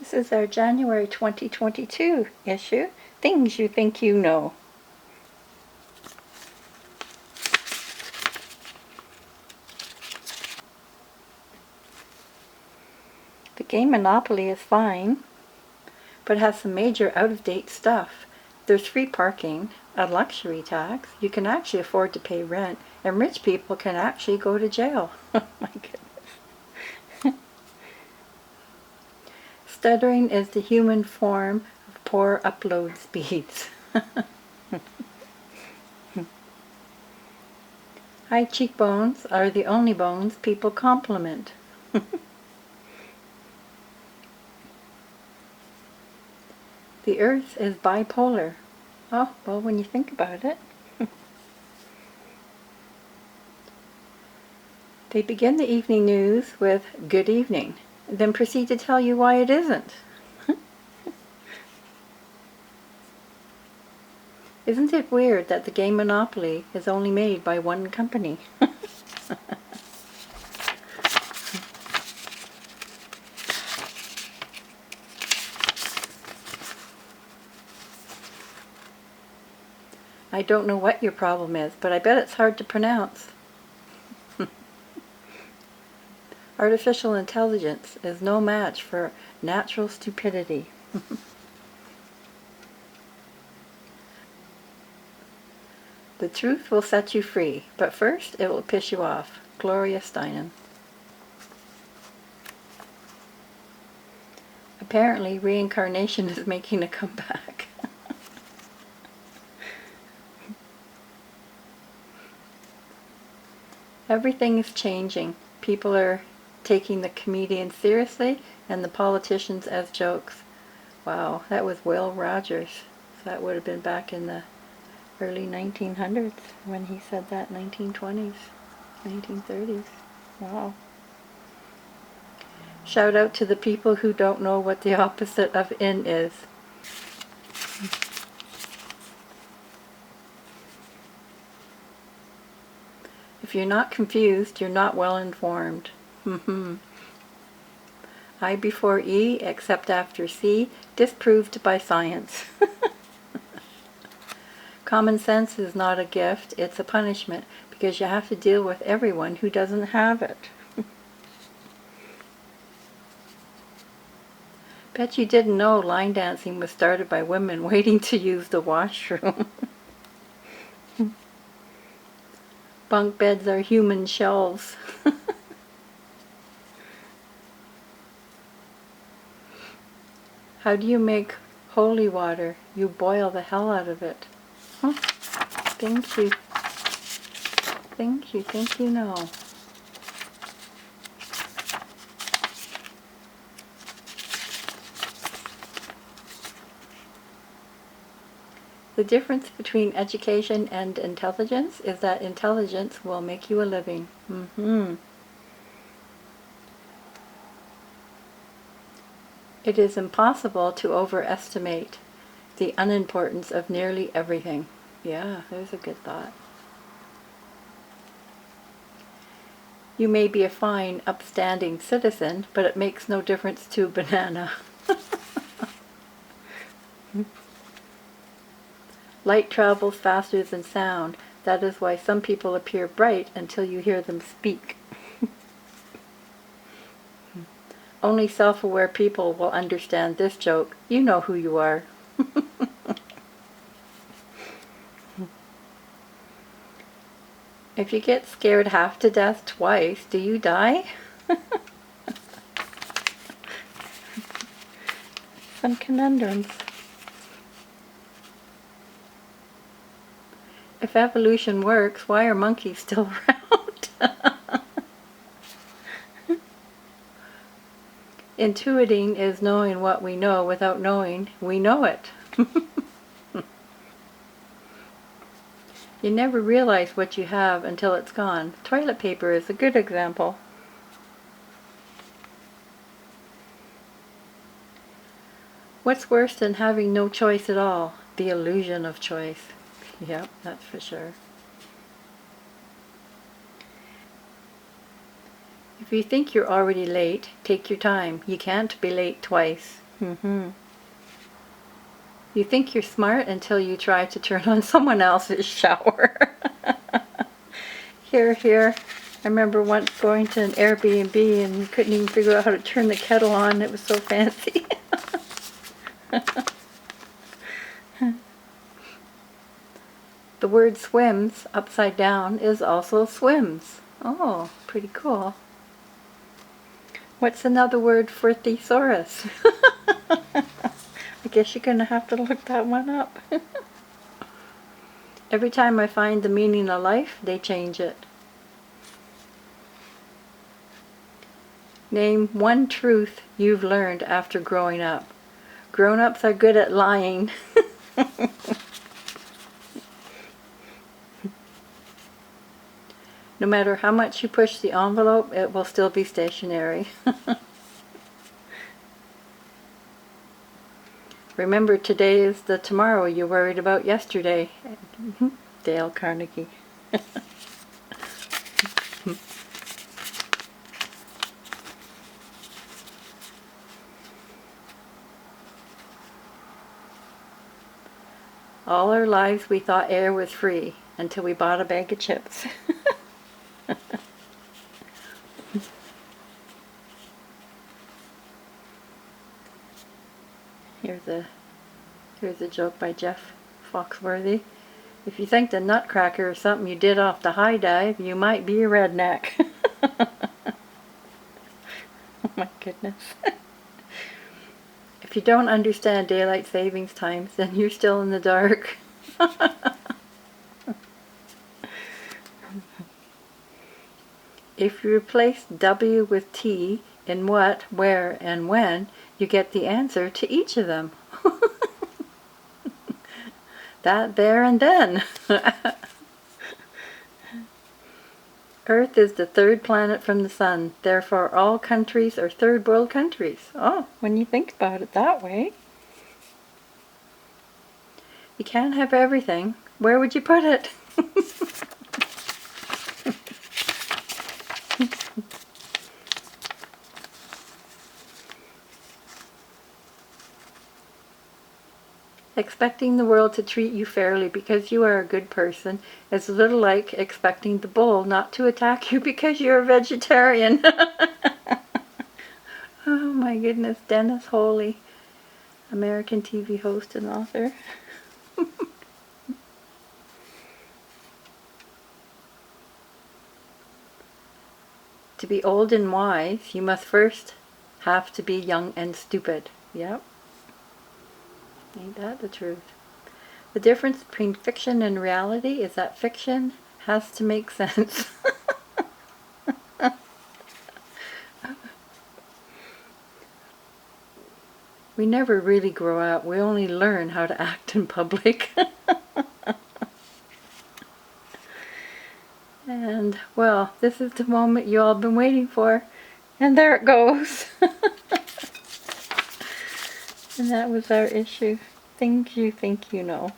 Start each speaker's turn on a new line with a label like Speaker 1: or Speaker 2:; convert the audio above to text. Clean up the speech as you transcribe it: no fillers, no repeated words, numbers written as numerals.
Speaker 1: This is our January 2022 issue, Things You Think You Know. The game Monopoly is fine, but has some major out-of-date stuff. There's free parking, a luxury tax, you can actually afford to pay rent, and rich people can actually go to jail. Oh my goodness. Stuttering is the human form of poor upload speeds. High cheekbones are the only bones people compliment. The Earth is bipolar. Oh, well, when you think about it. They begin the evening news with "Good evening," then proceed to tell you why it isn't. Isn't it weird that the game Monopoly is only made by one company? I don't know what your problem is, but I bet it's hard to pronounce. Artificial intelligence is no match for natural stupidity. The truth will set you free, but first it will piss you off. Gloria Steinem. Apparently reincarnation is making a comeback. Everything is changing. People are taking the comedians seriously and the politicians as jokes. Wow, that was Will Rogers. So that would have been back in the early 1900s when he said that, 1920s, 1930s. Wow. Shout out to the people who don't know what the opposite of in is. If you're not confused, you're not well informed. I before E, except after C, disproved by science. Common sense is not a gift, it's a punishment, because you have to deal with everyone who doesn't have it. Bet you didn't know line dancing was started by women waiting to use the washroom. Bunk beds are human shelves. How do you make holy water? You boil the hell out of it. Huh? Thank you. Thank you. Thank you, no. The difference between education and intelligence is that intelligence will make you a living. It is impossible to overestimate the unimportance of nearly everything. Yeah, there's a good thought. You may be a fine, upstanding citizen, but it makes no difference to a banana. Light travels faster than sound. That is why some people appear bright until you hear them speak. Only self-aware people will understand this joke. You know who you are. If you get scared half to death twice, do you die? Some conundrums. If evolution works, why are monkeys still around? Intuiting is knowing what we know without knowing we know it. You never realize what you have until it's gone. Toilet paper is a good example. What's worse than having no choice at all? The illusion of choice. Yep, that's for sure. If you think you're already late, take your time. You can't be late twice. Mm-hmm. You think you're smart until you try to turn on someone else's shower. Here. I remember once going to an Airbnb and you couldn't even figure out how to turn the kettle on. It was so fancy. The word swims, upside down, is also swims. Oh, pretty cool. What's another word for thesaurus? I guess you're going to have to look that one up. Every time I find the meaning of life, they change it. Name one truth you've learned after growing up. Grown-ups are good at lying. No matter how much you push the envelope, it will still be stationary. Remember, today is the tomorrow you worried about yesterday. Dale Carnegie. All our lives we thought air was free until we bought a bag of chips. Here's a joke by Jeff Foxworthy. If you think the Nutcracker is something you did off the high dive, you might be a redneck. Oh my goodness. If you don't understand daylight savings times, then you're still in the dark. If you replace W with T in what, where, and when, you get the answer to each of them. That, there, and then. Earth is the third planet from the sun. Therefore, all countries are third world countries. Oh, when you think about it that way. You can't have everything. Where would you put it? Expecting the world to treat you fairly because you are a good person is a little like expecting the bull not to attack you because you're a vegetarian. Oh my goodness, Dennis Holey, American TV host and author. To be old and wise, you must first have to be young and stupid. Yep. Ain't that the truth? The difference between fiction and reality is that fiction has to make sense. We never really grow up. We only learn how to act in public. And, well, this is the moment you all been waiting for. And there it goes. And that was our issue. Things you think you know.